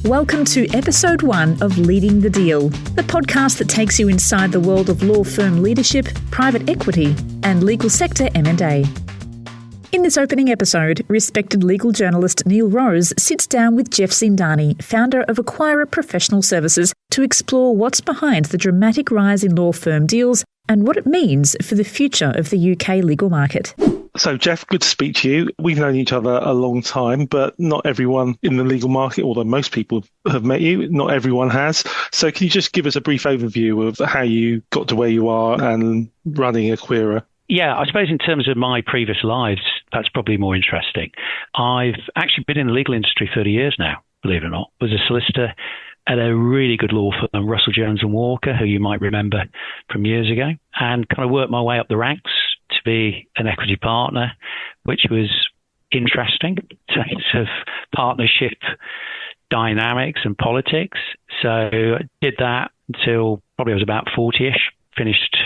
Welcome to episode 1 of Leading the Deal, the podcast that takes you inside the world of law firm leadership, private equity, and legal sector M&A. In this opening episode, respected legal journalist Neil Rose sits down with Jeff Zindani, founder of Acquira Professional Services, to explore what's behind the dramatic rise in law firm deals and what it means for the future of the UK legal market. So, Jeff, good to speak to you. We've known each other a long time, but not everyone in the legal market, although most people have met you, not everyone has. So can you just give us a brief overview of how you got to where you are and running Acquira? Yeah, I suppose in terms of my previous lives, that's probably more interesting. I've actually been in the legal industry 30 years now, believe it or not. Was a solicitor at a really good law firm, Russell Jones and Walker, who you might remember from years ago, and kind of worked my way up the ranks to be an equity partner, which was interesting in terms of partnership dynamics and politics. So I did that until probably I was about 40-ish, finished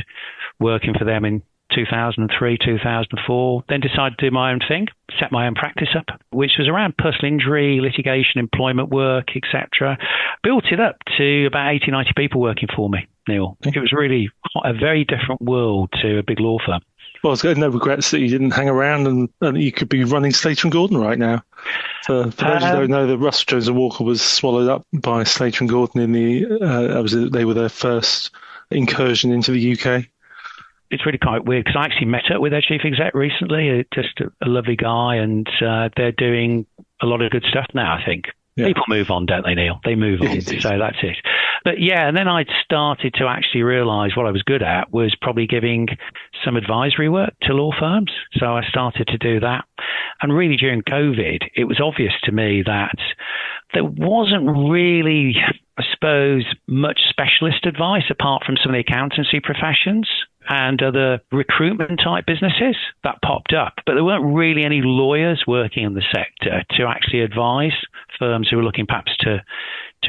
working for them in 2003, 2004, then decided to do my own thing, set my own practice up, which was around personal injury, litigation, employment work, etc. Built it up to about 80, 90 people working for me, Neil. It was really a very different world to a big law firm. Well, it's good. No regrets that you didn't hang around and you could be running Slater & Gordon right now. For those who don't know, that Russell Jones and Walker was swallowed up by Slater & Gordon in they were their first incursion into the UK. It's really quite weird because I actually met up with their chief exec recently, just a lovely guy, and they're doing a lot of good stuff now, I think. Yeah. People move on, don't they, Neil? They move on, so that's it. But yeah, and then I started to actually realise what I was good at was probably giving some advisory work to law firms. So I started to do that. And really during COVID, it was obvious to me that there wasn't really, I suppose, much specialist advice apart from some of the accountancy professions and other recruitment type businesses that popped up. But there weren't really any lawyers working in the sector to actually advise firms who were looking perhaps to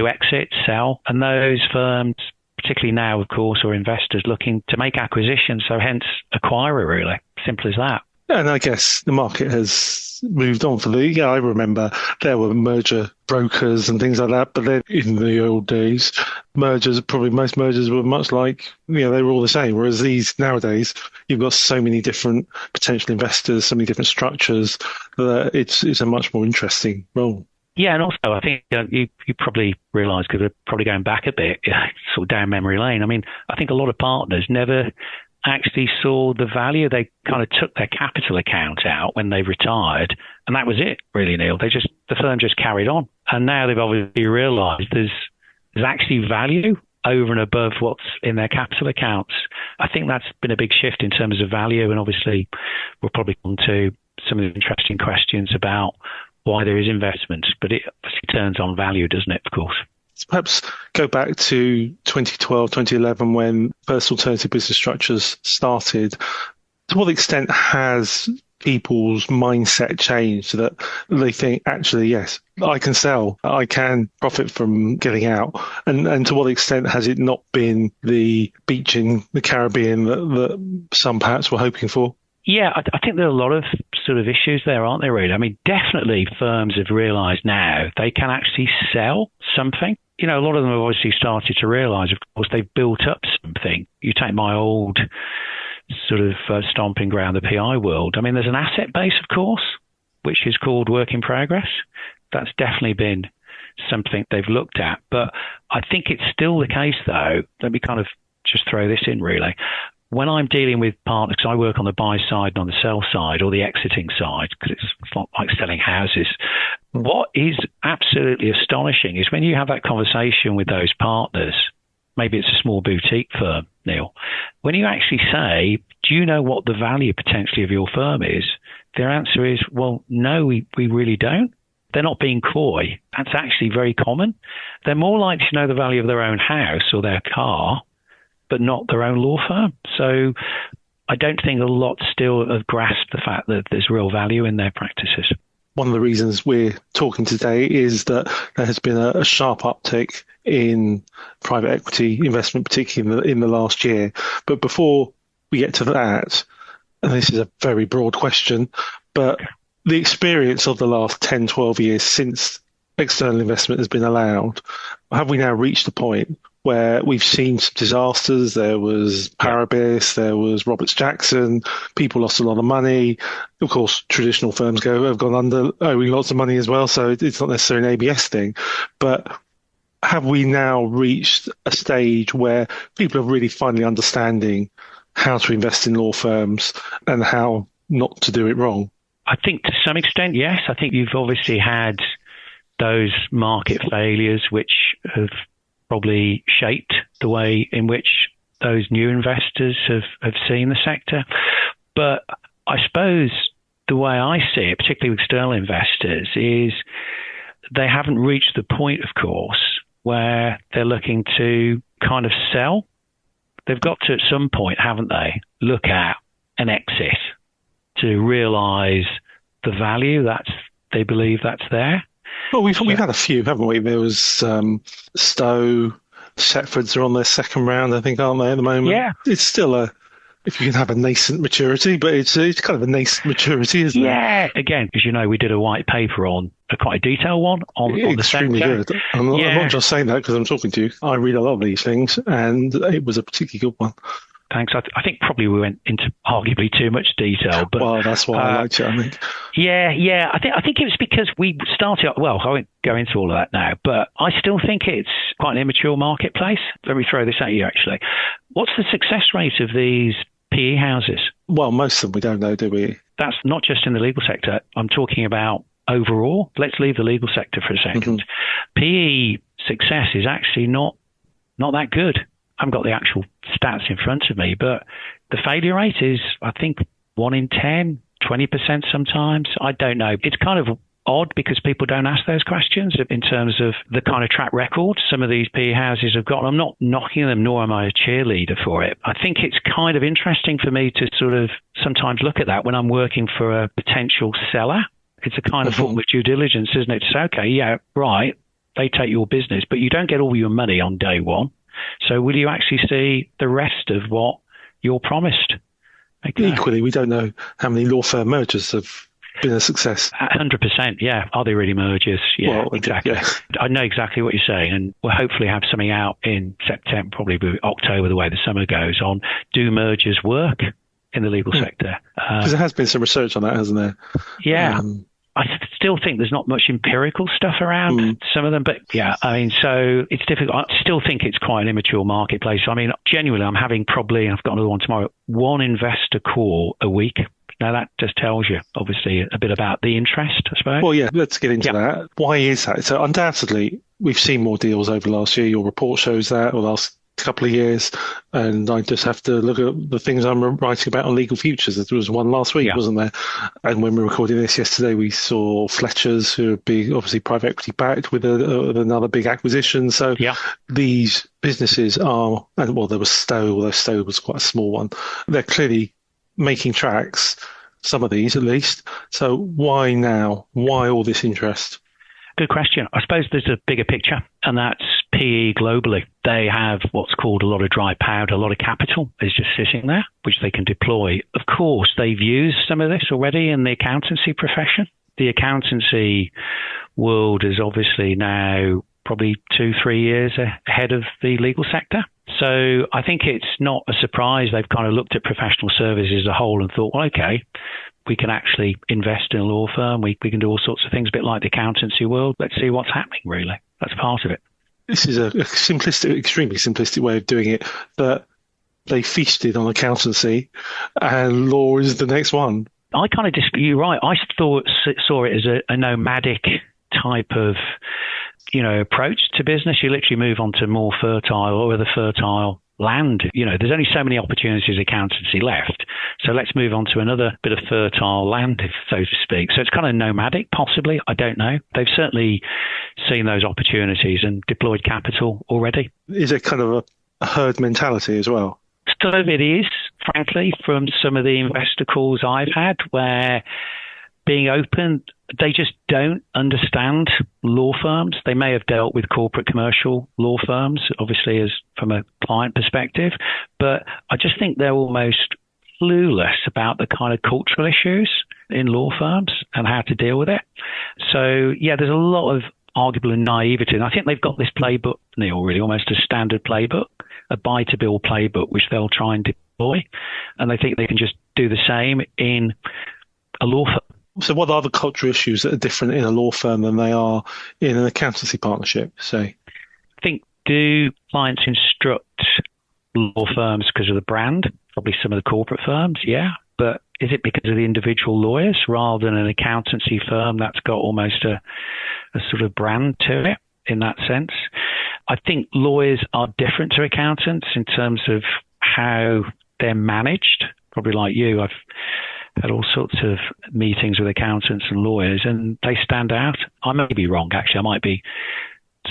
exit, sell. And those firms, particularly now, of course, are investors looking to make acquisitions. So hence Acquira, really. Simple as that. And I guess the market has moved on I remember there were merger brokers and things like that, but then in the old days, most mergers were much like, they were all the same. Whereas these nowadays, you've got so many different potential investors, so many different structures that it's a much more interesting role. Yeah, and also I think you probably realise, because we're probably going back a bit, sort of down memory lane. I mean, I think a lot of partners never actually saw the value. They kind of took their capital account out when they retired, and that was it, really, Neil. The firm just carried on, and now they've obviously realised there's actually value over and above what's in their capital accounts. I think that's been a big shift in terms of value, and obviously we'll probably come to some of the interesting questions about why there is investment, but it obviously turns on value, doesn't it, of course? So perhaps go back to 2012, 2011, when first alternative business structures started. To what extent has people's mindset changed so that they think, actually, yes, I can sell, I can profit from getting out? And to what extent has it not been the beach in the Caribbean that some perhaps were hoping for? Yeah, I think there are a lot of sort of issues there, aren't there, really? I mean, definitely firms have realised now they can actually sell something. A lot of them have obviously started to realise, of course, they've built up something. You take my old sort of stomping ground, the PI world. I mean, there's an asset base, of course, which is called work in progress. That's definitely been something they've looked at. But I think it's still the case, though. Let me kind of just throw this in, really. When I'm dealing with partners, because I work on the buy side and on the sell side, or the exiting side, because it's not like selling houses. What is absolutely astonishing is when you have that conversation with those partners, maybe it's a small boutique firm, Neil, when you actually say, do you know what the value potentially of your firm is? Their answer is, well, no, we really don't. They're not being coy. That's actually very common. They're more likely to know the value of their own house or their car, but not their own law firm. So I don't think a lot still have grasped the fact that there's real value in their practices. One of the reasons we're talking today is that there has been a sharp uptick in private equity investment, particularly in the last year. But before we get to that, and this is a very broad question, but the experience of the last 10, 12 years since external investment has been allowed, have we now reached the point where we've seen some disasters? There was Paribas, there was Roberts Jackson, people lost a lot of money. Of course, traditional firms have gone under owing lots of money as well, so it's not necessarily an ABS thing. But have we now reached a stage where people are really finally understanding how to invest in law firms and how not to do it wrong? I think to some extent, yes. I think you've obviously had those market failures which have probably shaped the way in which those new investors have seen the sector. But I suppose the way I see it, particularly with external investors, is they haven't reached the point, of course, where they're looking to kind of sell. They've got to, at some point, haven't they, look at an exit to realise the value they believe that's there. Well, we've had a few, haven't we? There was Stowe, Setfords are on their second round, I think, aren't they, at the moment? Yeah. It's still if you can have a nascent maturity, but it's kind of a nascent maturity, isn't it? Yeah. Again, because, we did a white paper on quite a detailed one on the extremely sector. good. I'm not just saying that because I'm talking to you. I read a lot of these things, and it was a particularly good one. Thanks. I think probably we went into arguably too much detail, but well, that's why I liked it. I think. Yeah. I think it was because we started. Well, I won't go into all of that now, but I still think it's quite an immature marketplace. Let me throw this at you. Actually, what's the success rate of these PE houses? Well, most of them we don't know, do we? That's not just in the legal sector. I'm talking about overall. Let's leave the legal sector for a second. PE success is actually not that good. I haven't got the actual stats in front of me, but the failure rate is, I think, 1 in 10, 20% sometimes. I don't know. It's kind of odd because people don't ask those questions in terms of the kind of track record some of these PE houses have got. I'm not knocking them, nor am I a cheerleader for it. I think it's kind of interesting for me to sort of sometimes look at that when I'm working for a potential seller. It's a kind of form of due diligence, isn't it? It's okay, yeah, right, they take your business, but you don't get all your money on day one. So will you actually see the rest of what you're promised? Okay. Equally, we don't know how many law firm mergers have been a success. 100%, yeah. Are they really mergers? Yeah, well, exactly. Yeah. I know exactly what you're saying, and we'll hopefully have something out in September, probably October, the way the summer goes on. Do mergers work in the legal sector? Because there has been some research on that, hasn't there? Yeah. I still think there's not much empirical stuff around some of them, but yeah, I mean, so it's difficult. I still think it's quite an immature marketplace. I mean, genuinely, I'm having probably, I've got another one tomorrow, one investor call a week. Now, that just tells you, obviously, a bit about the interest, I suppose. Well, yeah, let's get into that. Why is that? So undoubtedly, we've seen more deals over the last year. Your report shows that, or the last couple of years, and I just have to look at the things I'm writing about on legal futures. There was one last week, wasn't there? And when we were recording this yesterday, we saw Fletcher's, who are big, obviously private equity backed, with another big acquisition. So these businesses are, and well, there was Stowe, although Stowe was quite a small one. They're clearly making tracks, some of these at least. So why now? Why all this interest? Good question. I suppose there's a bigger picture, and that's PE globally. They have what's called a lot of dry powder, a lot of capital is just sitting there, which they can deploy. Of course, they've used some of this already in the accountancy profession. The accountancy world is obviously now probably 2-3 years ahead of the legal sector. So I think it's not a surprise they've kind of looked at professional services as a whole and thought, well, okay, we can actually invest in a law firm. We can do all sorts of things, a bit like the accountancy world. Let's see what's happening, really. That's part of it. This is a simplistic, extremely simplistic way of doing it, that they feasted on accountancy and law is the next one. I kind of disagree. You're right. I saw it as a nomadic type of, approach to business. You literally move on to more fertile or other fertile land. There's only so many opportunities accountancy left. So let's move on to another bit of fertile land, so to speak. So it's kind of nomadic, possibly. I don't know. They've certainly seen those opportunities and deployed capital already. Is it kind of a herd mentality as well? Some of it is, frankly, from some of the investor calls I've had, where being open, they just don't understand law firms. They may have dealt with corporate commercial law firms, obviously, as from a client perspective, but I just think they're almost clueless about the kind of cultural issues in law firms and how to deal with it. So, yeah, there's a lot of arguable naivety. And I think they've got this playbook, Neil, really almost a standard playbook, a buy-to-build playbook, which they'll try and deploy. And they think they can just do the same in a law firm. So what are the cultural issues that are different in a law firm than they are in an accountancy partnership, say? I think, do clients instruct law firms because of the brand? Probably some of the corporate firms, yeah. But is it because of the individual lawyers rather than an accountancy firm that's got almost a sort of brand to it in that sense? I think lawyers are different to accountants in terms of how they're managed. Probably like you, I've had all sorts of meetings with accountants and lawyers, and they stand out. I may be wrong, actually. I might be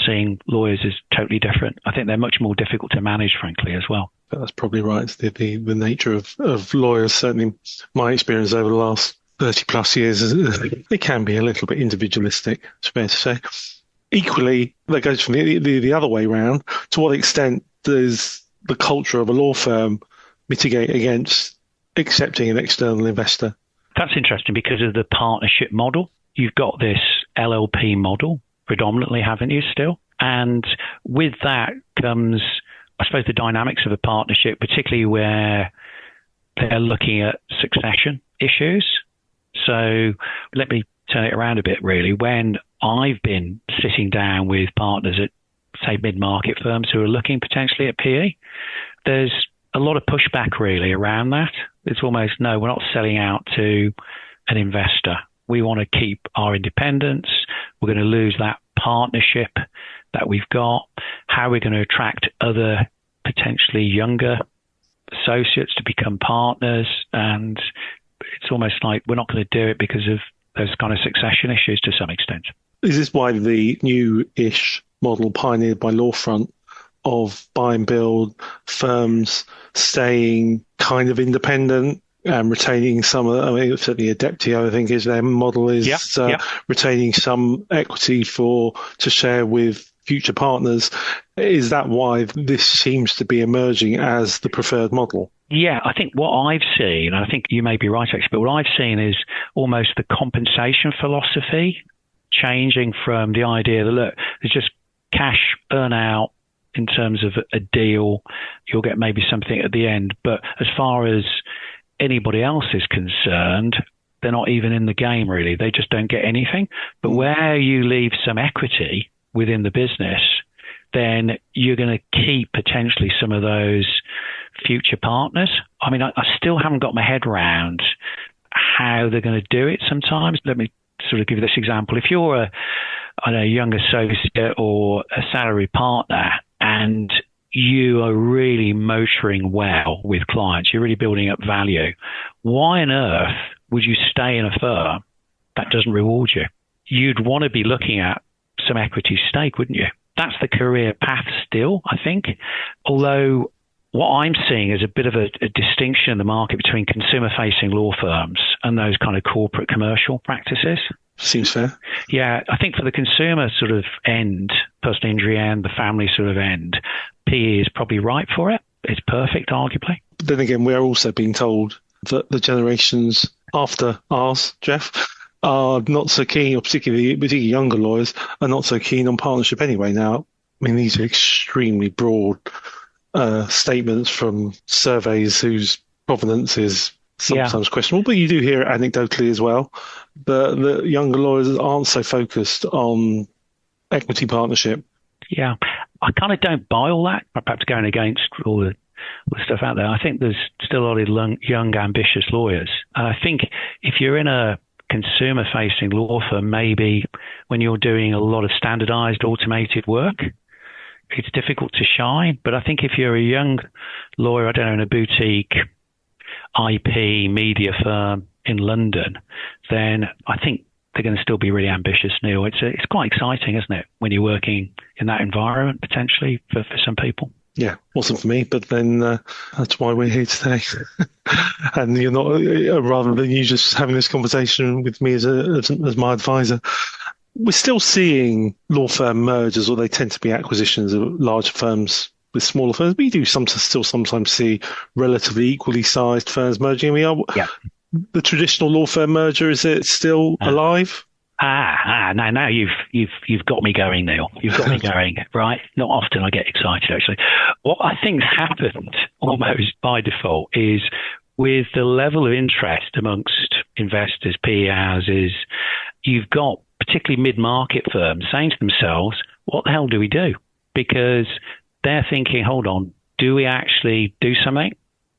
seeing lawyers as totally different. I think they're much more difficult to manage, frankly, as well. That's probably right. It's the nature of lawyers, certainly my experience over the last 30 plus years, they can be a little bit individualistic, it's fair to say. Equally, that goes from the other way round. To what extent does the culture of a law firm mitigate against accepting an external investor? That's interesting because of the partnership model. You've got this LLP model predominantly, haven't you, still? And with that comes, I suppose, the dynamics of a partnership, particularly where they're looking at succession issues. So let me turn it around a bit, really. When I've been sitting down with partners at, say, mid-market firms who are looking potentially at PE, there's a lot of pushback really around that. It's almost, no, we're not selling out to an investor. We want to keep our independence. We're going to lose that partnership that we've got. How are we going to attract other potentially younger associates to become partners? And it's almost like we're not going to do it because of those kind of succession issues to some extent. Is this why the new-ish model pioneered by Lawfront of buy and build firms staying kind of independent and retaining some of, I mean, certainly Adeptio, I think, is their model is retaining some equity to share with future partners. Is that why this seems to be emerging as the preferred model? Yeah, I think what I've seen, and I think you may be right actually, but what I've seen is almost the compensation philosophy changing from the idea that, look, there's just cash earn out in terms of a deal, you'll get maybe something at the end. But as far as anybody else is concerned, they're not even in the game, really. They just don't get anything. But where you leave some equity within the business, then you're going to keep potentially some of those future partners. I mean, I still haven't got my head around how they're going to do it sometimes. Let me sort of give you this example. If you're a young associate or a salary partner and you are really motoring well with clients, you're really building up value, why on earth would you stay in a firm that doesn't reward you? You'd want to be looking at some equity stake, wouldn't you? That's the career path still, I think. Although what I'm seeing is a bit of a distinction in the market between consumer-facing law firms and those kind of corporate commercial practices. Seems fair. Yeah, I think for the consumer sort of end, personal injury end, the family sort of end, PE is probably right for it. It's perfect, arguably. But then again, we are also being told that the generations after ours, Jeff, are not so keen, or particularly younger lawyers, are not so keen on partnership anyway now. I mean, these are extremely broad statements from surveys whose provenance is sometimes questionable, but you do hear it anecdotally as well. But the younger lawyers aren't so focused on equity partnership. Yeah, I kind of don't buy all that, perhaps going against all the stuff out there. I think there's still a lot of young, ambitious lawyers. And I think if you're in a consumer-facing law firm, maybe when you're doing a lot of standardized, automated work, it's difficult to shine. But I think if you're a young lawyer, I don't know, in a boutique IP media firm in London, then I think they're going to still be really ambitious, Neil. It's quite exciting, isn't it, when you're working in that environment, potentially, for some people. Yeah, wasn't for me, but then that's why we're here today. And you're not, rather than you just having this conversation with me as my advisor, we're still seeing law firm mergers, or they tend to be acquisitions of large firms with smaller firms. But you do still sometimes see relatively equally sized firms merging. The traditional law firm merger, is it still alive? Now you've got me going, Neil. You've got me going, right? Not often I get excited, actually. What I think's happened almost by default is with the level of interest amongst investors, PE houses, you've got particularly mid-market firms saying to themselves, what the hell do we do? Because they're thinking, hold on, do we actually do something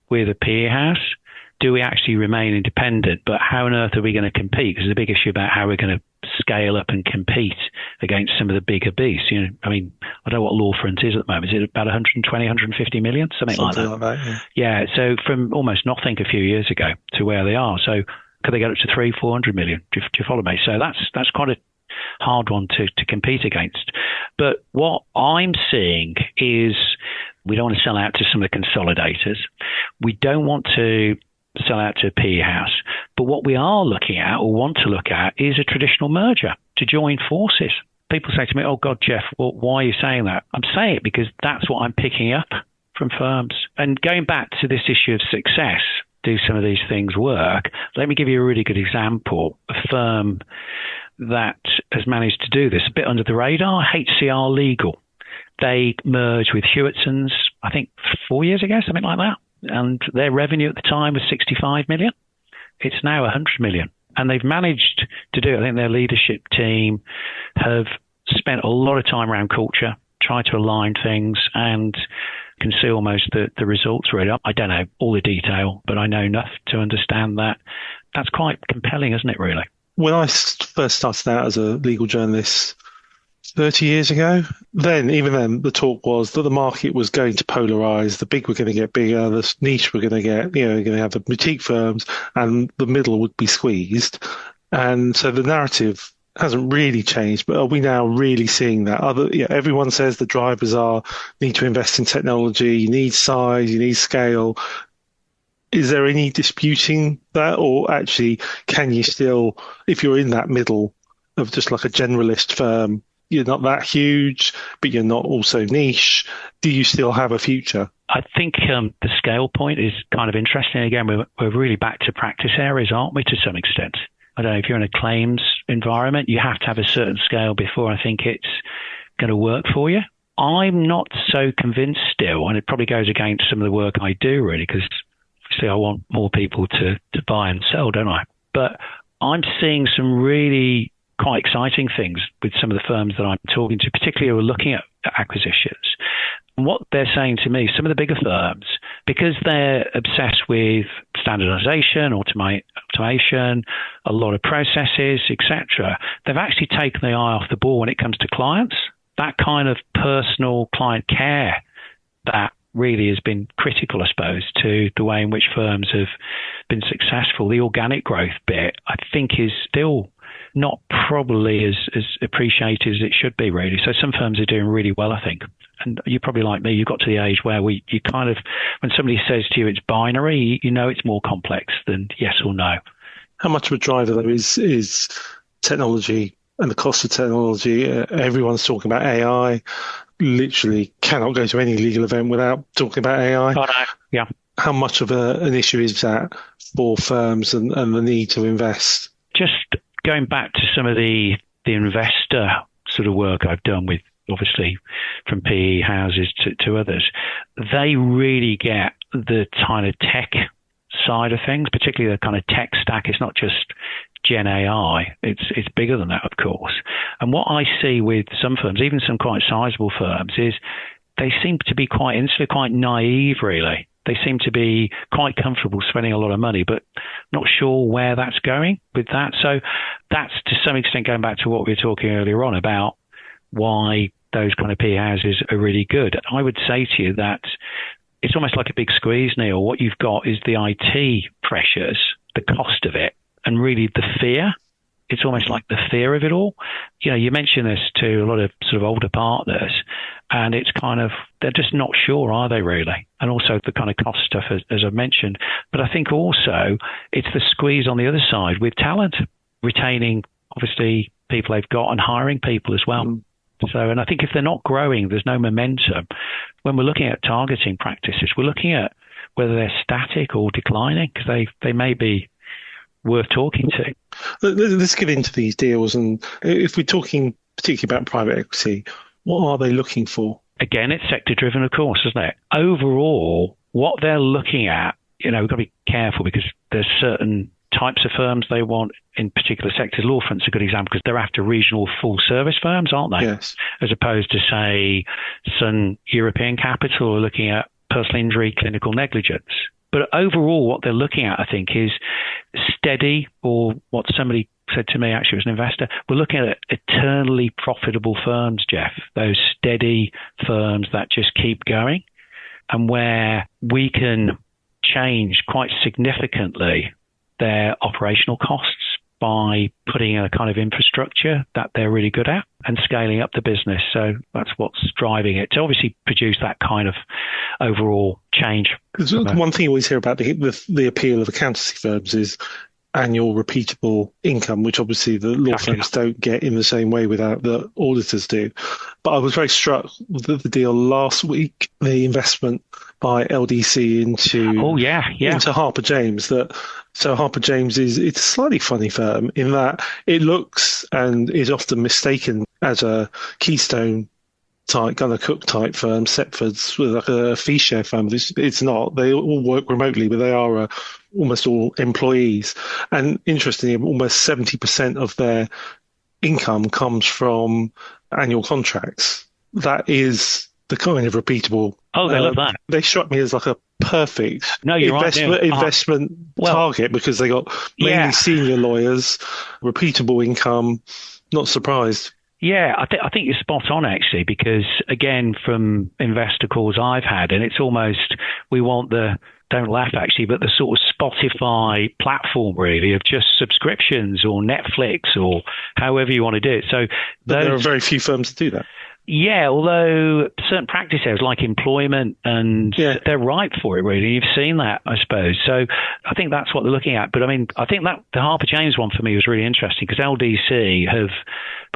with a PE house? Do we actually remain independent? But how on earth are we going to compete? Because there's a big issue about how we're going to scale up and compete against some of the bigger beasts. I don't know what Lawfront is at the moment. Is it about 120, 150 million? Something like that. Yeah. So from almost nothing a few years ago to where they are. So could they get up to 300-400 million? Do you follow me? So that's quite a hard one to compete against. But what I'm seeing is we don't want to sell out to some of the consolidators. We don't want to sell out to a PE house. But what we are looking at or want to look at is a traditional merger to join forces. People say to me, oh, God, Jeff, well, why are you saying that? I'm saying it because that's what I'm picking up from firms. And going back to this issue of success, do some of these things work? Let me give you a really good example. A firm that has managed to do this a bit under the radar, HCR Legal. They merged with Hewittson's, I think 4 years ago, something like that. And their revenue at the time was 65 million. It's now 100 million. And they've managed to do it. I think their leadership team have spent a lot of time around culture, tried to align things, and can see almost the results really. I don't know all the detail, but I know enough to understand that. That's quite compelling, isn't it, really? When I first started out as a legal journalist 30 years ago, even then, the talk was that the market was going to polarize. The big were going to get bigger, the niche were going to get, going to have the boutique firms, and the middle would be squeezed. And so the narrative hasn't really changed, but are we now really seeing that? Everyone says the drivers need to invest in technology, you need size, you need scale. Is there any disputing that, or actually can you still, if you're in that middle of just like a generalist firm, you're not that huge, but you're not also niche, do you still have a future? I think the scale point is kind of interesting. Again, we're really back to practice areas, aren't we, to some extent? I don't know, if you're in a claims environment, you have to have a certain scale before I think it's going to work for you. I'm not so convinced still, and it probably goes against some of the work I do, really, because obviously I want more people to buy and sell, don't I? But I'm seeing some really quite exciting things with some of the firms that I'm talking to, particularly who are looking at acquisitions. And what they're saying to me, some of the bigger firms, because they're obsessed with standardization, automation, a lot of processes, etc., they've actually taken the eye off the ball when it comes to clients. That kind of personal client care that really has been critical, I suppose, to the way in which firms have been successful. The organic growth bit, I think, is still not probably as appreciated as it should be, really. So some firms are doing really well, I think. And you're probably like me, you've got to the age where you kind of, when somebody says to you it's binary, you know it's more complex than yes or no. How much of a driver, though, is technology and the cost of technology? Everyone's talking about AI. Literally cannot go to any legal event without talking about AI. Oh, no. Yeah. How much of an issue is that for firms and the need to invest? Just going back to some of the investor sort of work I've done with, obviously, from PE houses to others, they really get the kind of tech side of things, particularly the kind of tech stack. It's not just Gen AI. It's bigger than that, of course. And what I see with some firms, even some quite sizable firms, is they seem to be quite insular, quite naive, really. They seem to be quite comfortable spending a lot of money, but not sure where that's going with that. So that's to some extent going back to what we were talking earlier on about why those kind of PE houses are really good. I would say to you that it's almost like a big squeeze, Neil. What you've got is the IT pressures, the cost of it, and really the fear. It's almost like the fear of it all. You mention this to a lot of sort of older partners, and it's kind of, they're just not sure, are they really? And also the kind of cost stuff, as I've mentioned. But I think also it's the squeeze on the other side with talent, retaining, obviously, people they've got and hiring people as well. So, and I think if they're not growing, there's no momentum. When we're looking at targeting practices, we're looking at whether they're static or declining, because they may be worth talking to. Let's get into these deals. And if we're talking particularly about private equity, what are they looking for? Again, it's sector-driven, of course, isn't it? Overall, what they're looking at, we've got to be careful because there's certain types of firms they want in particular sectors. Law firms are a good example because they're after regional full-service firms, aren't they? Yes. As opposed to, say, some European capital are looking at personal injury, clinical negligence. But overall, what they're looking at, I think, is steady, or what somebody said to me, actually, as an investor, we're looking at eternally profitable firms, Jeff, those steady firms that just keep going, and where we can change quite significantly their operational costs by putting a kind of infrastructure that they're really good at and scaling up the business. So that's what's driving it to obviously produce that kind of overall change. One thing you always hear about the appeal of accountancy firms is annual repeatable income, which obviously the law firms don't get in the same way without the auditors do. But I was very struck with the deal last week, the investment by LDC into Harper James. So Harper James it's a slightly funny firm in that it looks and is often mistaken as a Keystone type, kind of Cook type firm, Setford's, with like a fee share firm. It's not. They all work remotely, but they are almost all employees. And interestingly, almost 70% of their income comes from annual contracts. That is the kind of repeatable. Oh, they love that. They struck me as like a perfect investment target because they got mainly senior lawyers, repeatable income. Not surprised. Yeah, I think you're spot on, actually, because, again, from investor calls I've had, and it's almost, we want don't laugh, actually, but the sort of Spotify platform, really, of just subscriptions or Netflix or however you want to do it. So there are very few firms that do that. Yeah, although certain practice areas like employment, and they're ripe for it, really. You've seen that, I suppose. So I think that's what they're looking at. But I mean, I think that the Harper James one for me was really interesting because LDC have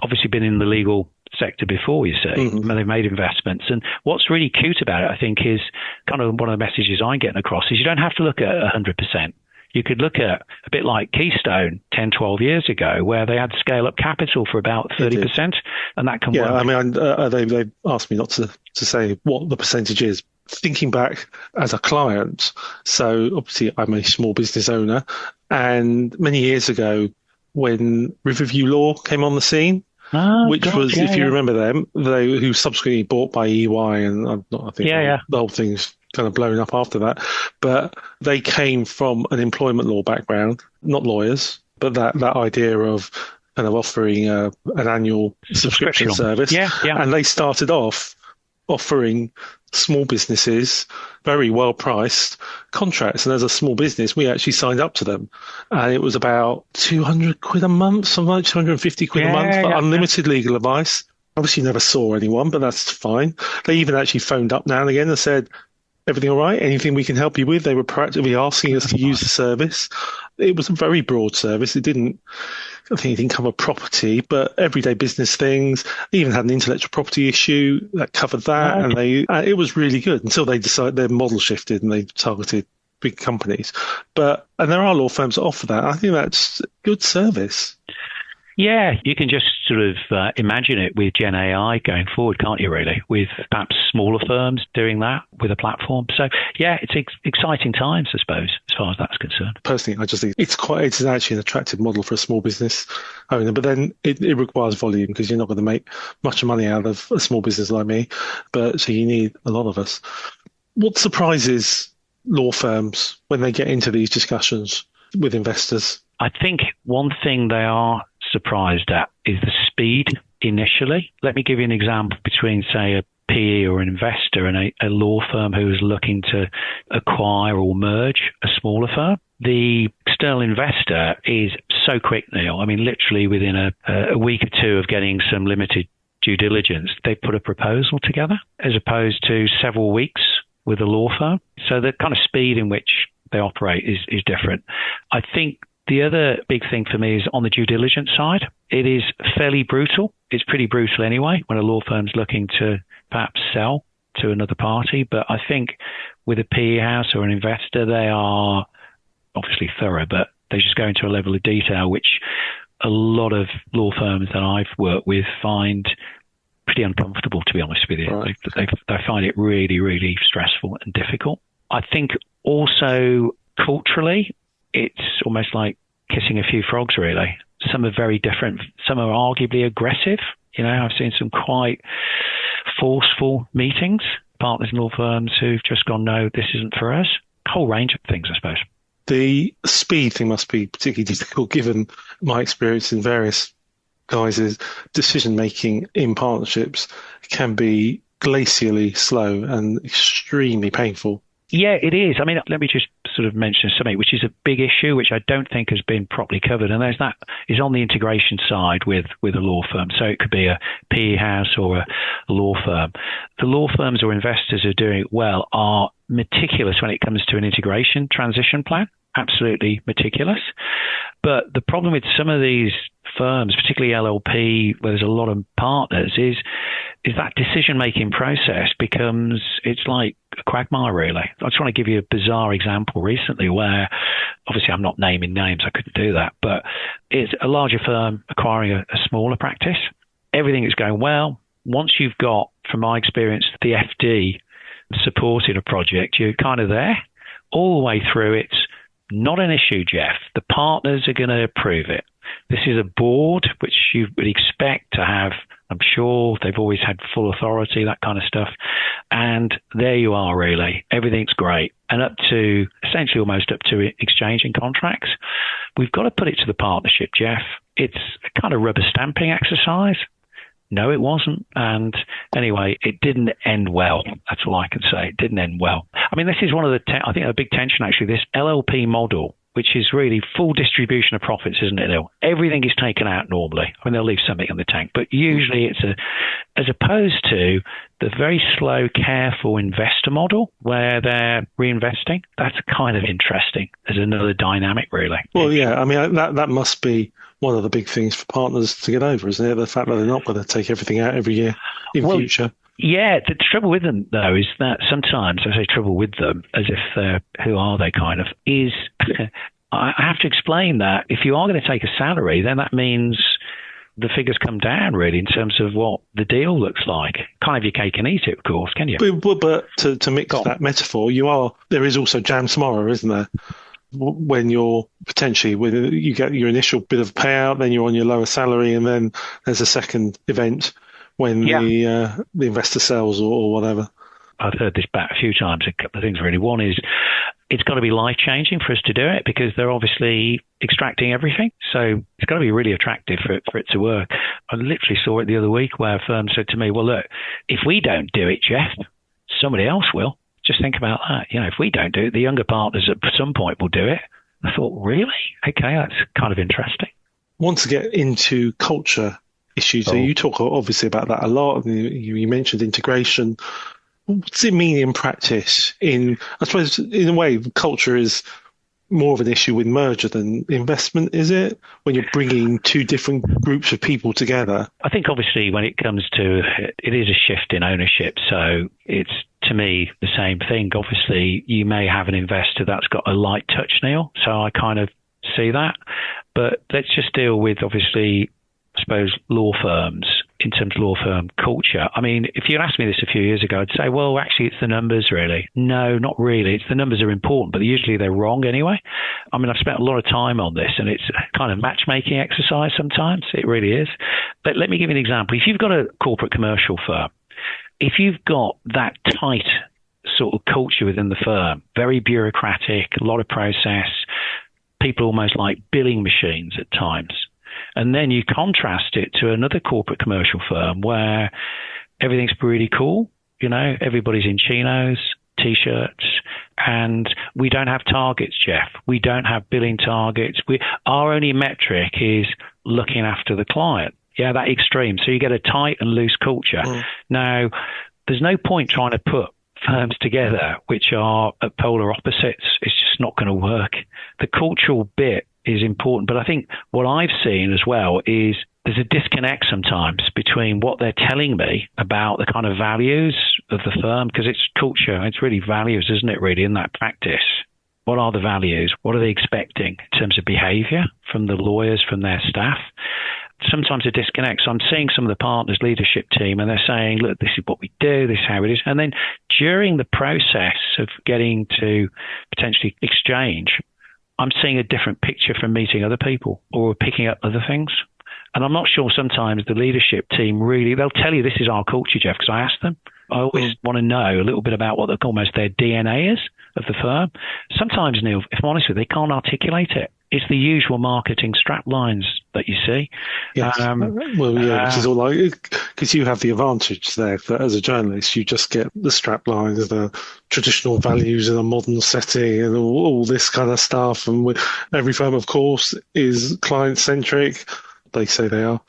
obviously been in the legal sector before, you see, and they've made investments. And what's really cute about it, I think, is kind of one of the messages I'm getting across is you don't have to look at 100%. You could look at a bit like Keystone 10, 12 years ago, where they had scale-up capital for about 30%, and that can work. Yeah, I mean, they asked me not to say what the percentage is. Thinking back as a client, so obviously I'm a small business owner, and many years ago when Riverview Law came on the scene, if you remember them, who subsequently bought by EY, and I think the whole thing's kind of blown up after that. But they came from an employment law background, not lawyers, but that idea of kind of offering an annual subscription service. And they started off offering small businesses very well priced contracts. And as a small business, we actually signed up to them. And it was about 200 quid a month, something like 250 quid a month for unlimited legal advice. Obviously never saw anyone, but that's fine. They even actually phoned up now and again and said, everything all right? Anything we can help you with? They were proactively asking us to use the service. It was a very broad service. I think it didn't cover property, but everyday business things. They even had an intellectual property issue that covered that, and it was really good until they decided their model shifted and they targeted big companies. And there are law firms that offer that. I think that's good service. Yeah, you can just sort of imagine it with Gen AI going forward, can't you, really, with perhaps smaller firms doing that with a platform. So, yeah, it's exciting times, I suppose, as far as that's concerned. Personally, I just think it's actually an attractive model for a small business owner, but then it requires volume because you're not going to make much money out of a small business like me, so you need a lot of us. What surprises law firms when they get into these discussions with investors? I think one thing they are surprised at is the speed initially. Let me give you an example between, say, a PE or an investor and a law firm who is looking to acquire or merge a smaller firm. The external investor is so quick, Neil. I mean, literally within a week or two of getting some limited due diligence, they put a proposal together as opposed to several weeks with a law firm. So the kind of speed in which they operate is different. I think the other big thing for me is on the due diligence side. It is fairly brutal. It's pretty brutal anyway when a law firm's looking to perhaps sell to another party. But I think with a PE house or an investor, they are obviously thorough, but They just go into a level of detail which a lot of law firms that I've worked with find pretty uncomfortable, to be honest with you. Right. They find it really, really stressful and difficult. I think also culturally, it's almost like kissing a few frogs, really. Some are very different. Some are arguably aggressive. I've seen some quite forceful meetings, partners in law firms who've just gone, no, this isn't for us. A whole range of things, I suppose. The speed thing must be particularly difficult, given my experience in various guises. Decision-making in partnerships can be glacially slow and extremely painful. Yeah, it is. I mean, let me just sort of mention something which is a big issue, which I don't think has been properly covered, and that is on the integration side with a law firm. So it could be a PE house or a law firm. The law firms or investors who are doing it well are meticulous when it comes to an integration transition plan. Absolutely meticulous. But the problem with some of these firms, particularly LLP, where there's a lot of partners, is that decision-making process becomes, it's like a quagmire, really. I just want to give you a bizarre example recently where, obviously I'm not naming names, I couldn't do that, but it's a larger firm acquiring a smaller practice. Everything is going well. Once you've got, from my experience, the FD supporting a project, you're kind of there. All the way through, it's not an issue, Jeff. The partners are going to approve it. This is a board which you would expect to have, I'm sure they've always had full authority, that kind of stuff. And there you are, really. Everything's great. And up to, essentially almost up to exchanging contracts. We've got to put it to the partnership, Jeff. It's a kind of rubber stamping exercise. No, it wasn't. And anyway, it didn't end well. That's all I can say. It didn't end well. I mean, this is one of the, I think a big tension, actually, this LLP model, which is really full distribution of profits, isn't it? Everything is taken out normally. I mean, they'll leave something in the tank, but usually it's as opposed to the very slow, careful investor model where they're reinvesting. That's kind of interesting as another dynamic, really. Well, yeah, I mean, that must be one of the big things for partners to get over, isn't it? The fact that they're not going to take everything out every year in future. Yeah, the trouble with them, though, is that sometimes, I say trouble with them, as if they're, who are they kind of, is I have to explain that if you are going to take a salary, then that means the figures come down, really, in terms of what the deal looks like. Can't have your cake and eat it, of course, can you? But to mix that metaphor, there is also jam tomorrow, isn't there? When you're potentially, you get your initial bit of payout, then you're on your lower salary, and then there's a second event when the investor sells or whatever. I've heard this back a few times, a couple of things really. One is it's got to be life-changing for us to do it because they're obviously extracting everything. So it's got to be really attractive for it to work. I literally saw it the other week where a firm said to me, well, look, if we don't do it, Jeff, somebody else will. Just think about that. If we don't do it, the younger partners at some point will do it. I thought, really? Okay, that's kind of interesting. I want to get into culture issues. So you talk obviously about that a lot. You mentioned integration. What's it mean in practice? I suppose, in a way, culture is more of an issue with merger than investment, is it? When you're bringing two different groups of people together. I think, obviously, when it comes to it is a shift in ownership. So it's, to me, the same thing. Obviously, you may have an investor that's got a light touch, Neil. So I kind of see that. But let's just deal with, obviously, I suppose, law firms in terms of law firm culture. I mean, if you'd asked me this a few years ago, I'd say, well, actually, it's the numbers, really. No, not really. It's the numbers are important, but usually they're wrong anyway. I mean, I've spent a lot of time on this, and it's a kind of matchmaking exercise sometimes. It really is. But let me give you an example. If you've got a corporate commercial firm, if you've got that tight sort of culture within the firm, very bureaucratic, a lot of process, people almost like billing machines at times, and then you contrast it to another corporate commercial firm where everything's really cool. Everybody's in chinos, T-shirts, and we don't have targets, Jeff. We don't have billing targets. Our only metric is looking after the client. Yeah, that extreme. So you get a tight and loose culture. Now, there's no point trying to put firms together which are at polar opposites. It's just not going to work. The cultural bit is important. But I think what I've seen as well is there's a disconnect sometimes between what they're telling me about the kind of values of the firm, because it's culture, it's really values, isn't it, really, in that practice, What are the values? What are they expecting in terms of behaviour from the lawyers, from their staff? Sometimes a disconnect. So I'm seeing some of the partners' leadership team and they're saying, look, this is what we do, this is how it is. And then during the process of getting to potentially exchange, I'm seeing a different picture from meeting other people or picking up other things. And I'm not sure sometimes the leadership team really, they'll tell you this is our culture, Jeff, because I asked them. I always want to know a little bit about what almost their DNA is of the firm. Sometimes, Neil, if I'm honest with you, they can't articulate it. It's the usual marketing strap lines that you see. Yes. Which is all like, because you have the advantage there that as a journalist, you just get the strap lines, the traditional values in a modern setting and all this kind of stuff. And every firm, of course, is client-centric. They say they are.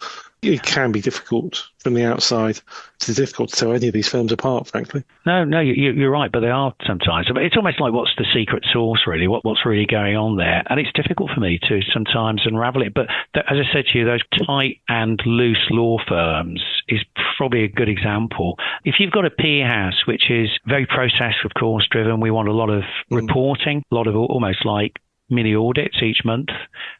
It can be difficult from the outside. It's difficult to tell any of these firms apart, frankly. No, you're right, but they are sometimes. It's almost like what's the secret sauce, really? What's really going on there? And it's difficult for me to sometimes unravel it. But as I said to you, those tight and loose law firms is probably a good example. If you've got a PE house, which is very process, of course, driven, we want a lot of reporting, a lot of almost like mini audits each month.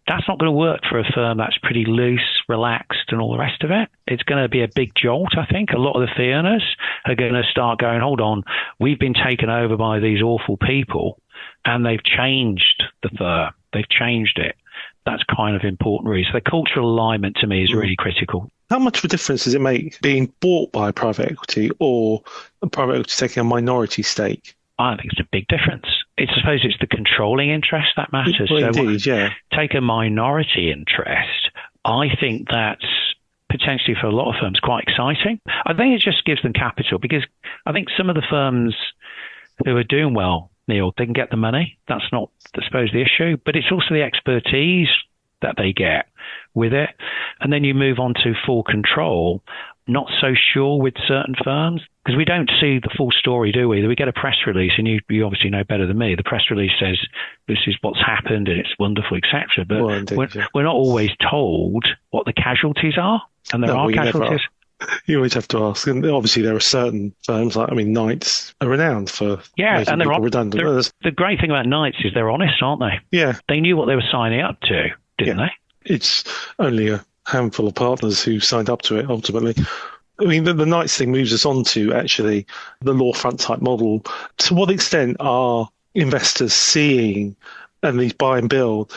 That's not going to work for a firm that's pretty loose, relaxed, and all the rest of it. It's going to be a big jolt, I think. A lot of the fee earners are going to start going, hold on, we've been taken over by these awful people, and they've changed the firm. They've changed it. That's kind of important, really. So the cultural alignment, to me, is really critical. How much of a difference does it make being bought by private equity or a private equity taking a minority stake? I think it's a big difference. I suppose it's the controlling interest that matters. Well, indeed, yeah. Take a minority interest. I think that's potentially for a lot of firms quite exciting. I think it just gives them capital because I think some of the firms who are doing well, Neil, they can get the money. That's not, I suppose, the issue. But it's also the expertise that they get with it. And then you move on to full control. Not so sure with certain firms because we don't see the full story, do we? We get a press release, and you obviously know better than me. The press release says this is what's happened and it's wonderful, etc. But we're not always told what the casualties are, and there are casualties. You always have to ask, and obviously there are certain firms like Knights are renowned for making and people redundant. The great thing about Knights is they're honest, aren't they? Yeah, they knew what they were signing up to, didn't they? It's only a handful of partners who signed up to it ultimately. I mean, the Knights thing moves us on to actually the law front type model. To what extent are investors seeing and these buy and build?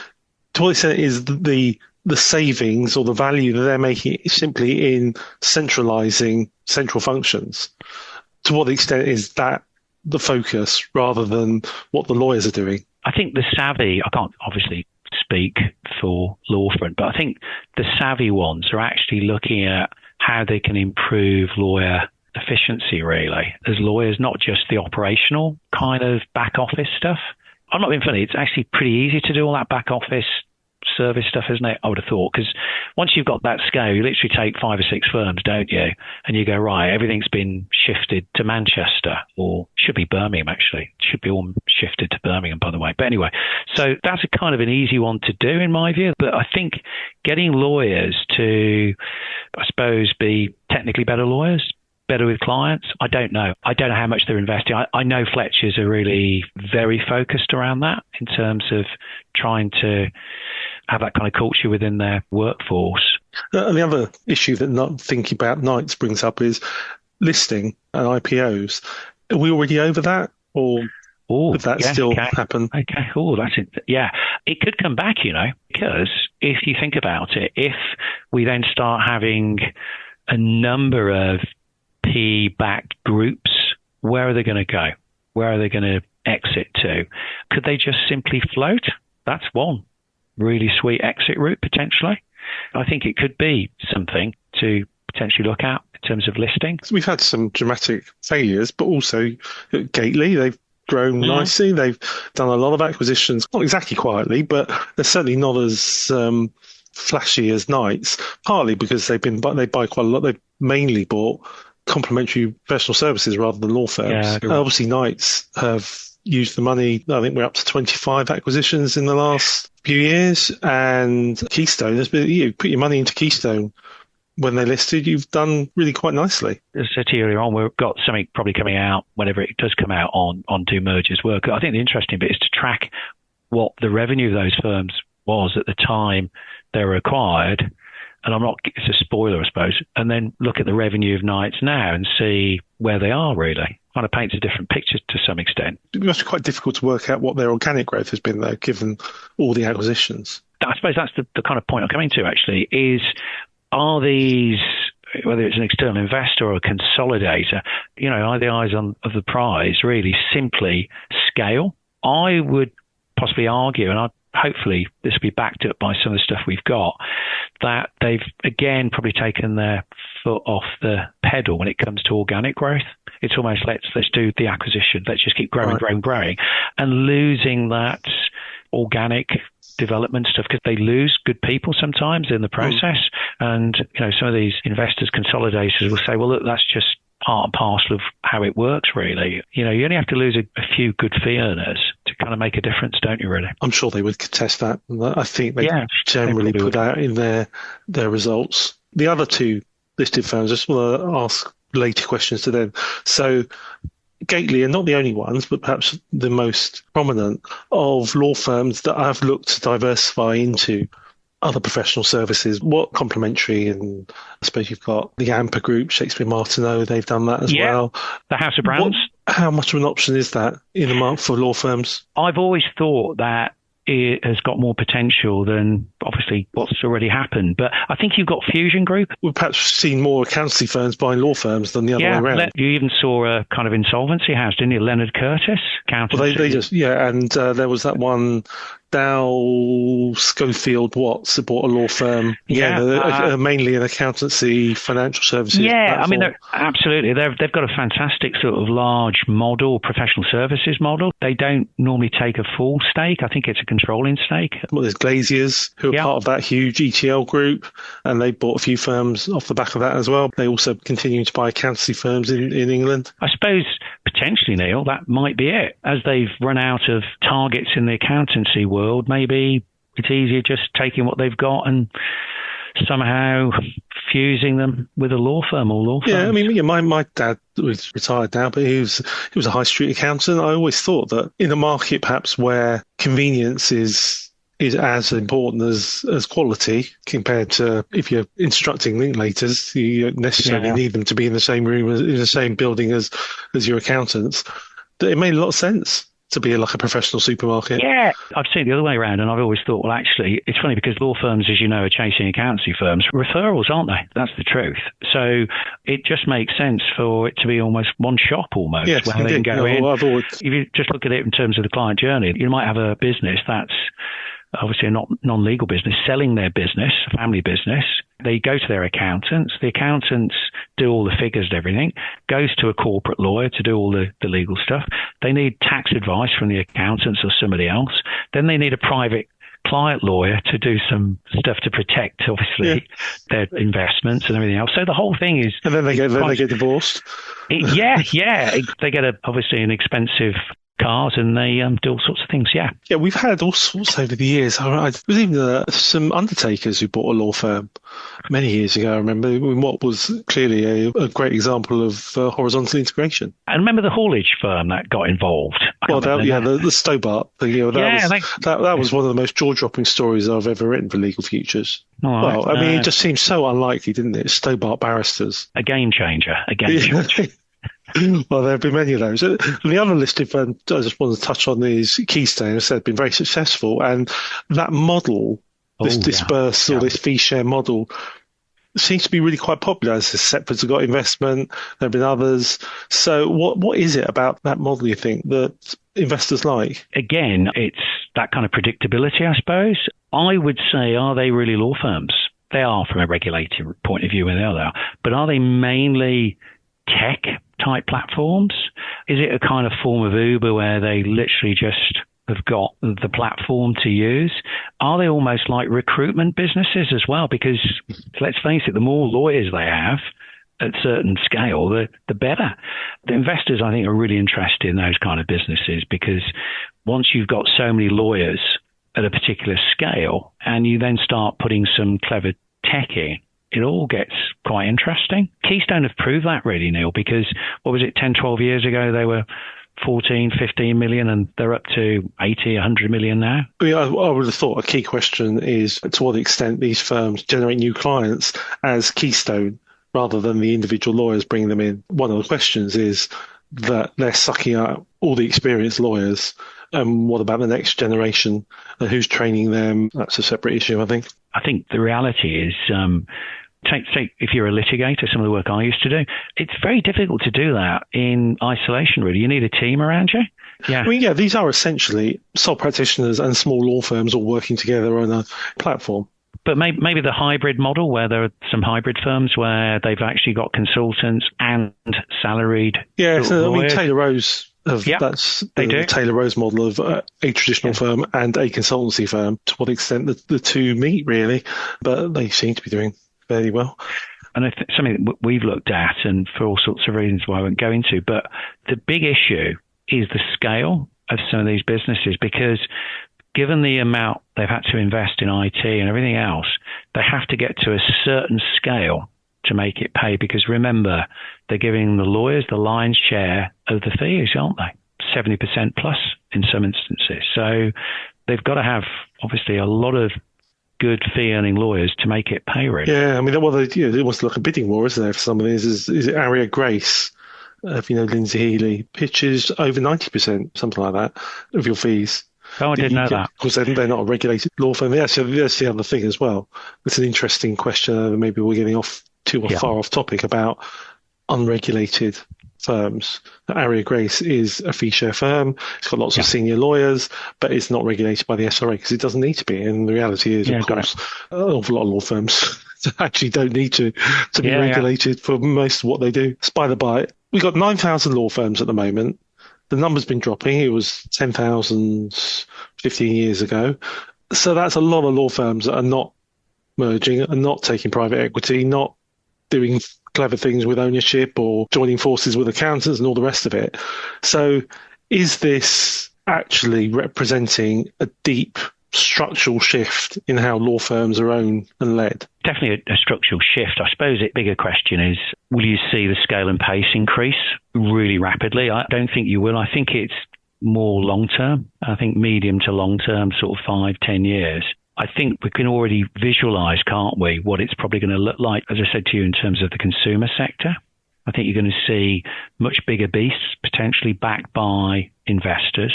To what extent is the savings or the value that they're making simply in centralizing central functions? To what extent is that the focus rather than what the lawyers are doing? I think the savvy, I can't obviously speak for law firm, but I think the savvy ones are actually looking at how they can improve lawyer efficiency, really, as lawyers, not just the operational kind of back office stuff. I'm not being funny. It's actually pretty easy to do all that back office service stuff, isn't it? I would have thought, because once you've got that scale, you literally take 5 or 6 firms, don't you? And you go, right, everything's been shifted to Manchester, or should be Birmingham, actually. It should be all shifted to Birmingham, by the way. But anyway, so that's a kind of an easy one to do in my view. But I think getting lawyers to, I suppose, be technically better lawyers, better with clients, I don't know. I don't know how much they're investing. I know Fletchers are really very focused around that in terms of trying to have that kind of culture within their workforce. And the other issue that not thinking about Knights brings up is listing and IPOs. Are we already over that, or would that still happen? Okay, that's it. Yeah, it could come back, because if you think about it, if we then start having a number of P-backed groups, where are they going to go? Where are they going to exit to? Could they just simply float? That's one really sweet exit route, potentially. I think it could be something to potentially look at in terms of listing. We've had some dramatic failures, but also Gately, they've grown nicely. They've done a lot of acquisitions, not exactly quietly, but they're certainly not as flashy as Knights, partly because they buy quite a lot. They've mainly bought complementary professional services rather than law firms. Yeah, obviously, Knights have used the money. I think we're up to 25 acquisitions in the last few years, and Keystone has been. You put your money into Keystone when they listed, you've done really quite nicely. As I said to you earlier on, we've got something probably coming out whenever it does come out on Do Mergers Work. I think the interesting bit is to track what the revenue of those firms was at the time they were acquired. And it's a spoiler, I suppose, and then look at the revenue of Knights now and see where they are really. Kind of paints a different picture to some extent. It must be quite difficult to work out what their organic growth has been, though, given all the acquisitions. I suppose that's the kind of point I'm coming to, actually, is are these, whether it's an external investor or a consolidator, are the eyes of the prize really simply scale? I would possibly argue, and hopefully this will be backed up by some of the stuff we've got, that they've, again, probably taken their foot off the pedal when it comes to organic growth. It's almost let's do the acquisition. Let's just keep growing, growing, and losing that organic development stuff because they lose good people sometimes in the process. And, some of these investors, consolidators will say, well, look, that's just part and parcel of how it works, really. You only have to lose a few good fee earners to kind of make a difference, don't you, really? I'm sure they would contest that. I think they generally put out in their results. The other two listed firms, I just want to ask later questions to them. So Gately are not the only ones, but perhaps the most prominent of law firms that I've looked to diversify into other professional services. What complementary, and I suppose you've got the AMPA Group, Shakespeare Martineau, they've done that as well. The House of Brands. How much of an option is that in the market for law firms? I've always thought that it has got more potential than obviously what's already happened. But I think you've got Fusion Group. We've perhaps seen more accountancy firms buying law firms than the other way around. You even saw a kind of insolvency house, didn't you? Leonard Curtis, accountancy. Well, they just, and there was that one, Dow Schofield Watts, that bought a law firm. Mainly an accountancy, financial services. Yeah, platform. I mean, absolutely. They've got a fantastic sort of large model, professional services model. They don't normally take a full stake. I think it's a controlling stake. Well, there's Glaziers, who are part of that huge ETL group, and they bought a few firms off the back of that as well. They also continue to buy accountancy firms in England. I suppose potentially, Neil, that might be it. As they've run out of targets in the accountancy world, maybe it's easier just taking what they've got and somehow fusing them with a law firm or law firms. Yeah, I mean, my dad was retired now, but he was a high street accountant. I always thought that in a market perhaps where convenience is as important as quality, compared to if you're instructing Linklaters, you don't necessarily need them to be in the same room, in the same building as your accountants. It made a lot of sense to be like a professional supermarket. Yeah, I've seen it the other way around, and I've always thought, well, actually, it's funny because law firms, as you know, are chasing accountancy firms. Referrals, aren't they? That's the truth. So it just makes sense for it to be almost one shop almost. Yes, where they can go in. If you just look at it in terms of the client journey, you might have a business that's obviously a non-legal business, selling their business, a family business. They go to their accountants. The accountants do all the figures and everything, goes to a corporate lawyer to do all the legal stuff. They need tax advice from the accountants or somebody else. Then they need a private client lawyer to do some stuff to protect, obviously, their investments and everything else. So the whole thing is... And then they get divorced. They get obviously an expensive cars, and they do all sorts of things. Yeah, we've had all sorts over the years. There was even some undertakers who bought a law firm many years ago. I remember what was clearly a great example of horizontal integration. And remember the haulage firm that got involved? The Stobart thing. That was one of the most jaw-dropping stories I've ever written for Legal Futures. It just seemed so unlikely, didn't it? Stobart barristers. A game changer. Well, there have been many of those. And the other listed firm I just want to touch on is Keystone. As I said, been very successful. And that model, this disperse or this fee share model, seems to be really quite popular. As Setford's have got investment, there have been others. So what is it about that model, you think, that investors like? Again, it's that kind of predictability, I suppose. I would say, are they really law firms? They are from a regulated point of view, and they are. But are they mainly tech type platforms? Is it a kind of form of Uber where they literally just have got the platform to use? Are they almost like recruitment businesses as well? Because let's face it, the more lawyers they have at certain scale, the better. The investors, I think, are really interested in those kind of businesses, because once you've got so many lawyers at a particular scale and you then start putting some clever tech in, it all gets quite interesting. Keystone have proved that really, Neil, because what was it, 10, 12 years ago, they were 14, 15 million, and they're up to 80, 100 million now. I would have thought a key question is to what extent these firms generate new clients as Keystone rather than the individual lawyers bringing them in. One of the questions is that they're sucking up all the experienced lawyers. And what about the next generation and who's training them? That's a separate issue, I think. I think the reality is, take if you're a litigator, some of the work I used to do, it's very difficult to do that in isolation, really. You need a team around you. Yeah. I mean, yeah, these are essentially sole practitioners and small law firms all working together on a platform. But maybe the hybrid model, where there are some hybrid firms where they've actually got consultants and salaried. Yeah, so I mean, Taylor Rose. That's the Taylor Rose model of a traditional firm and a consultancy firm. To what extent the two meet, really, but they seem to be doing fairly well. And something that we've looked at, and for all sorts of reasons why I won't go into, but the big issue is the scale of some of these businesses, because given the amount they've had to invest in IT and everything else, they have to get to a certain scale to make it pay, because remember, they're giving the lawyers the lion's share of the fees, aren't they? 70% plus in some instances. So they've got to have, obviously, a lot of good fee-earning lawyers to make it pay, really. Yeah, I mean, it wants like a bidding war, isn't there, for some of these? Is it Acquira Grace, Lindsay Healy, pitches over 90%, something like that, of your fees. Oh, I didn't know that. Because they're not a regulated law firm. That's the other thing as well. It's an interesting question. Maybe we're getting off too far off topic about unregulated firms. Acquira Grace is a fee share firm. It's got lots of senior lawyers, but it's not regulated by the SRA because it doesn't need to be. And the reality is, of course, an awful lot of law firms actually don't need to be regulated for most of what they do. It's by the by. We've got 9,000 law firms at the moment. The number's been dropping. It was 10,000 15 years ago. So that's a lot of law firms that are not merging and not taking private equity, not doing clever things with ownership or joining forces with accountants and all the rest of it. So is this actually representing a deep structural shift in how law firms are owned and led? Definitely a structural shift. I suppose the bigger question is, will you see the scale and pace increase really rapidly? I don't think you will. I think it's more long-term. I think medium to long-term, sort of 5-10 years. I think we can already visualize, can't we, what it's probably going to look like, as I said to you, in terms of the consumer sector. I think you're going to see much bigger beasts, potentially backed by investors.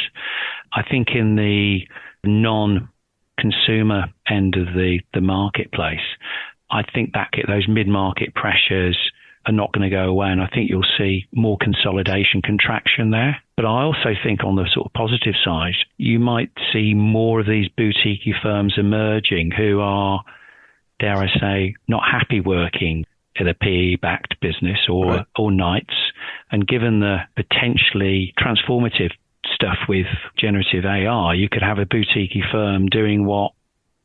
I think in the non-consumer end of the marketplace, I think that those mid-market pressures are not going to go away, and I think you'll see more consolidation, contraction there. But I also think on the sort of positive side, you might see more of these boutique firms emerging who are, dare I say, not happy working in a PE-backed business or Knights. And given the potentially transformative stuff with generative AI, you could have a boutique firm doing what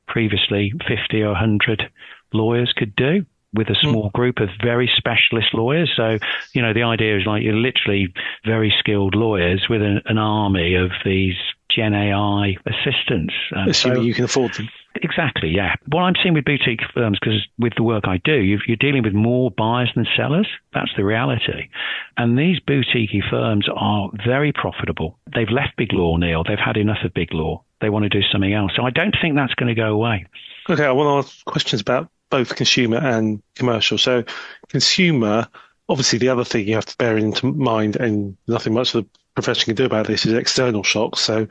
previously 50 or 100 lawyers could do with a small group of very specialist lawyers. So, the idea is like you're literally very skilled lawyers with an army of these Gen AI assistants. Assuming you can afford them. Exactly, yeah. What I'm seeing with boutique firms, because with the work I do, you're dealing with more buyers than sellers. That's the reality. And these boutique firms are very profitable. They've left big law, Neil. They've had enough of big law. They want to do something else. So I don't think that's going to go away. Okay, I want to ask questions about both consumer and commercial. So consumer, obviously the other thing you have to bear into mind, and nothing much the profession can do about this, is external shocks. So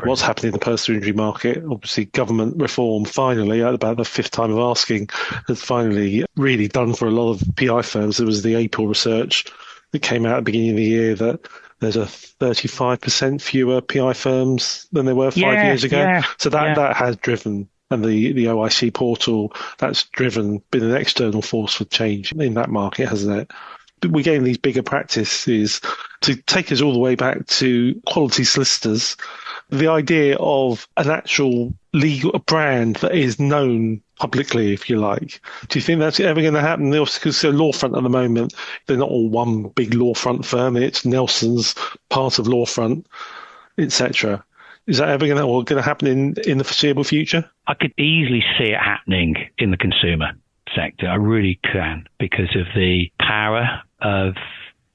what's happening in the personal injury market, obviously government reform finally, about the fifth time of asking, has finally really done for a lot of PI firms. There was the April research that came out at the beginning of the year that there's a 35% fewer PI firms than there were 5 years ago. Yeah, so that has driven, and the OIC portal, that's been an external force for change in that market, hasn't it? But we're getting these bigger practices to take us all the way back to quality solicitors. The idea of an actual legal brand that is known publicly, if you like. Do you think that's ever going to happen? Because the law front at the moment, they're not all one big law front firm. It's Nelson's, part of law front, etc. Is that ever going to happen in the foreseeable future? I could easily see it happening in the consumer sector. I really can, because of the power of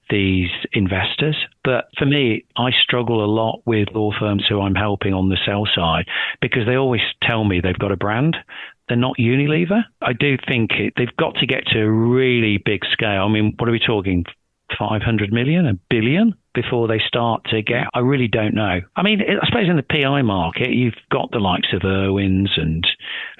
these investors. But for me, I struggle a lot with law firms who I'm helping on the sell side, because they always tell me they've got a brand. They're not Unilever. I do think they've got to get to a really big scale. I mean, what are we talking? 500 million, a billion before they start to get, I really don't know. I mean, I suppose in the PI market, you've got the likes of Irwin's and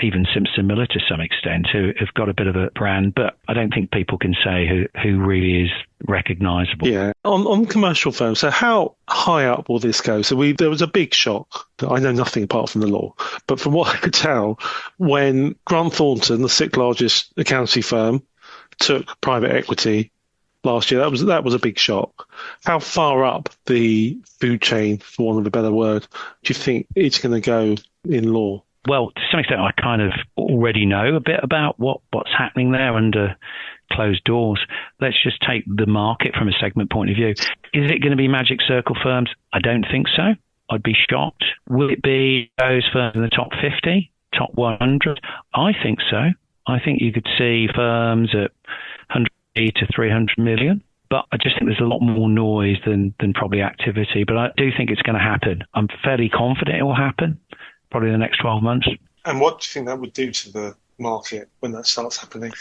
even Simpson Miller to some extent, who have got a bit of a brand, but I don't think people can say who really is recognisable. Yeah. On commercial firms, so how high up will this go? So there was a big shock. I know nothing apart from the law, but from what I could tell, when Grant Thornton, the sixth largest accountancy firm, took private equity last year, that was a big shock. How far up the food chain, for want of a better word, do you think it's going to go in law? Well, to some extent, I kind of already know a bit about what's happening there under closed doors. Let's just take the market from a segment point of view. Is it going to be Magic Circle firms? I don't think so. I'd be shocked. Will it be those firms in the top 50, top 100? I think so. I think you could see firms at 100 to 300 million. But I just think there's a lot more noise than probably activity. But I do think it's going to happen. I'm fairly confident it will happen, probably in the next 12 months. And what do you think that would do to the market when that starts happening?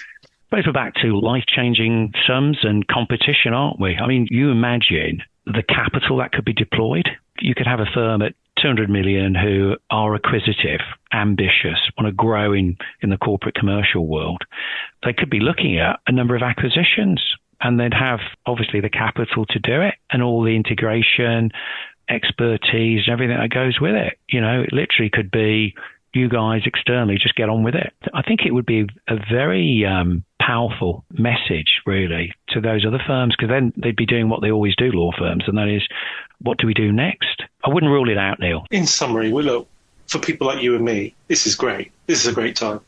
Both we're back to life-changing sums and competition, aren't we? I mean, you imagine the capital that could be deployed. You could have a firm at 200 million who are acquisitive, ambitious, want to grow in the corporate commercial world. They could be looking at a number of acquisitions, and they'd have obviously the capital to do it and all the integration, expertise, and everything that goes with it. You know, it literally could be you guys externally just get on with it. I think it would be a very powerful message, really, to those other firms, because then they'd be doing what they always do, law firms, and that is, what do we do next? I wouldn't rule it out, Neil. In summary, look, for people like you and me, this is great. This is a great time.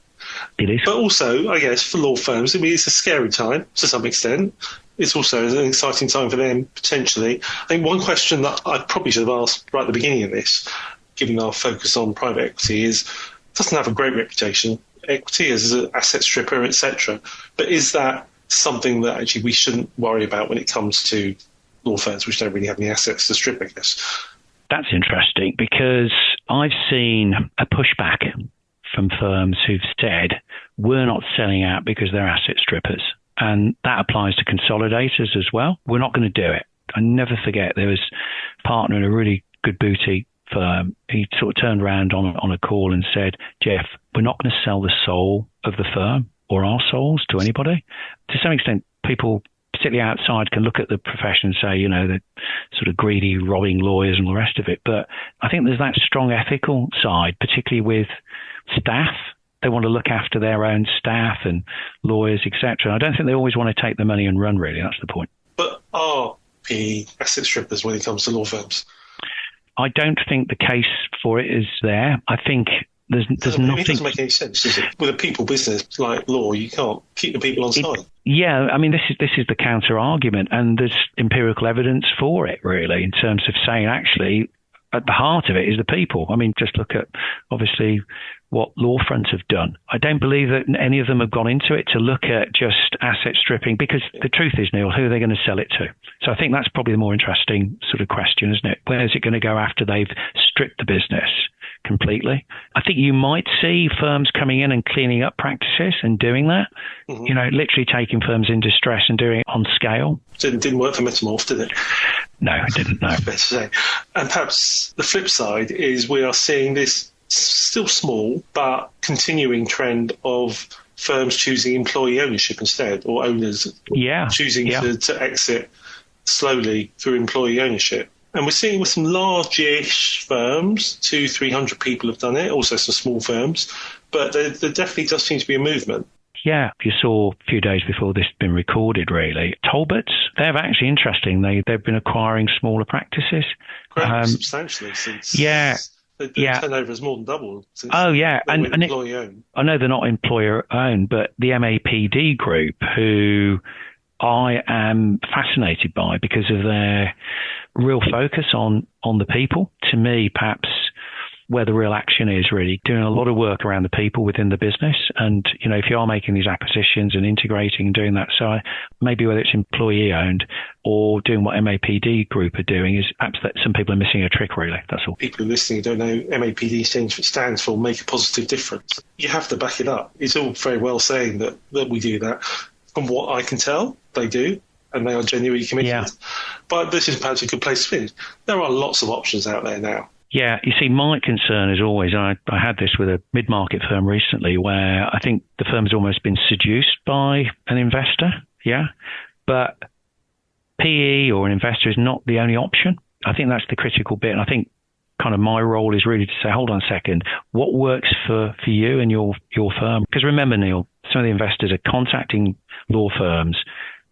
It is. But also, I guess, for law firms, I mean, it's a scary time to some extent. It's also an exciting time for them, potentially. I think one question that I probably should have asked right at the beginning of this, given our focus on private equity, is it doesn't have a great reputation. Equity as an asset stripper, etc. But is that something that actually we shouldn't worry about when it comes to law firms which don't really have any assets to strip, I guess? That's interesting, because I've seen a pushback from firms who've said, we're not selling out because they're asset strippers. And that applies to consolidators as well. We're not going to do it. I never forget, there was a partner in a really good boutique firm. He sort of turned around on a call and said, Jeff, we're not going to sell the soul of the firm or our souls to anybody. To some extent, people, particularly outside, can look at the profession and say, you know, the sort of greedy, robbing lawyers and all the rest of it. But I think there's that strong ethical side, particularly with staff. They want to look after their own staff and lawyers, etc. I don't think they always want to take the money and run, really. That's the point. But are PE asset strippers when it comes to law firms? I don't think the case for it is there. I think there's nothing. It doesn't make any sense, does it? With a people business like law, you can't keep the people on side. Yeah, I mean, this is the counter argument, and there's empirical evidence for it, really, in terms of saying actually at the heart of it is the people. I mean, just look at obviously what law firms have done. I don't believe that any of them have gone into it to look at just asset stripping, because the truth is, Neil, who are they going to sell it to? So I think that's probably the more interesting sort of question, isn't it? Where is it going to go after they've stripped the business completely? I think you might see firms coming in and cleaning up practices and doing that, you know, literally taking firms in distress and doing it on scale. So it didn't work for Metamorph, did it? No, it didn't, no. Fair to say. And perhaps the flip side is we are seeing this still small but continuing trend of firms choosing employee ownership instead, or owners choosing to exit slowly through employee ownership. And we're seeing with some large-ish firms, 200-300 people have done it, also some small firms, but there definitely does seem to be a movement. Yeah, you saw a few days before this had been recorded, really. Talbots, they're actually interesting. They've been acquiring smaller practices. Substantially since... The turnover has more than doubled since and employee-owned. I know they're not employer-owned, but the MAPD group, who I am fascinated by because of their real focus on the people. To me, perhaps where the real action is, really doing a lot of work around the people within the business. And, if you are making these acquisitions and integrating and doing that, so maybe whether it's employee owned or doing what MAPD Group are doing, is perhaps that some people are missing a trick, really. That's all. People who are listening don't know MAPD stands for make a positive difference. You have to back it up. It's all very well saying that we do that. From what I can tell, they do. And they are genuinely committed. Yeah. But this is perhaps a good place to finish. There are lots of options out there now. Yeah, you see, my concern is always, I had this with a mid-market firm recently where I think the firm has almost been seduced by an investor, yeah? But PE or an investor is not the only option. I think that's the critical bit. And I think kind of my role is really to say, hold on a second, what works for you and your firm? Because remember, Neil, some of the investors are contacting law firms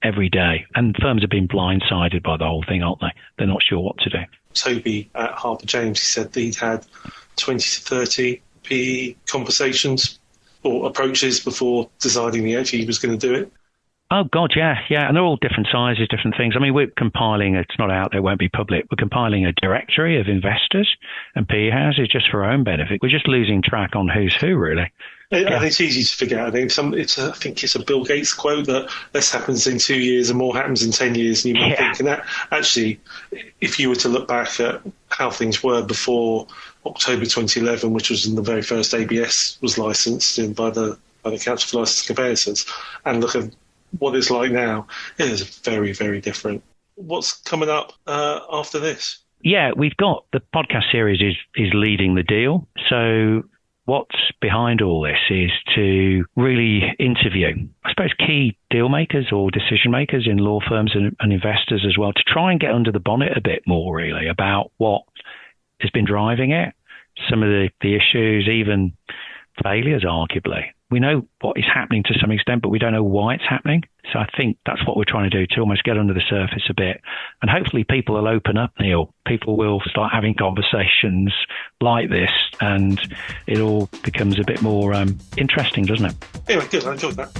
every day, and firms have been blindsided by the whole thing, aren't they? They're not sure what to do. Toby at Harper James, he said that he'd had 20 to 30 PE conversations or approaches before deciding he was going to do it. Oh, God, yeah. And they're all different sizes, different things. I mean, we're compiling, it's not out there, it won't be public. We're compiling a directory of investors and PE houses just for our own benefit. We're just losing track on who's who, really. And it's easy to figure out. I think it's a Bill Gates quote that less happens in 2 years and more happens in 10 years. And you might think, and that actually, if you were to look back at how things were before October 2011, which was when the very first ABS was licensed by the Council for Licensed Conveyancers, and look at what it's like now, it is very, very different. What's coming up after this? Yeah, we've got the podcast series is Leading the Deal. So what's behind all this is to really interview, I suppose, key deal makers or decision makers in law firms and investors as well, to try and get under the bonnet a bit more, really, about what has been driving it, some of the issues, even failures, arguably. We know what is happening to some extent, but we don't know why it's happening. So I think that's what we're trying to do, to almost get under the surface a bit. And hopefully people will open up, Neil. People will start having conversations like this, and it all becomes a bit more interesting, doesn't it? Anyway, good. I enjoyed that.